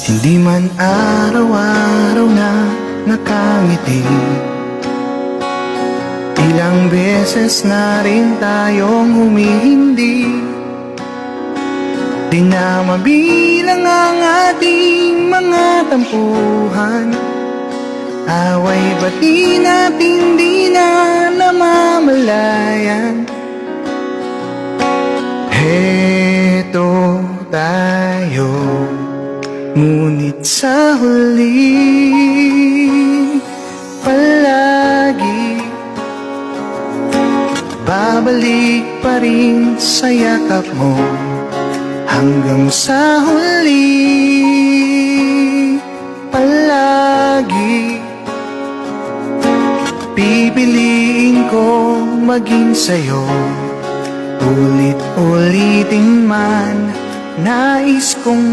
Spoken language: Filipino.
Hindi man araw-araw na nakangiti, ilang beses na rin tayong humihindi. Di na mabilang ang ating mga tampuhan, away bati natin di na namamalayan. Heto tayo, ngunit sa huli palagi babalik pa rin sa yakap mo. Hanggang sa huli palagi pipiliin ko maging sa'yo. Ulit-ulitin man nais kong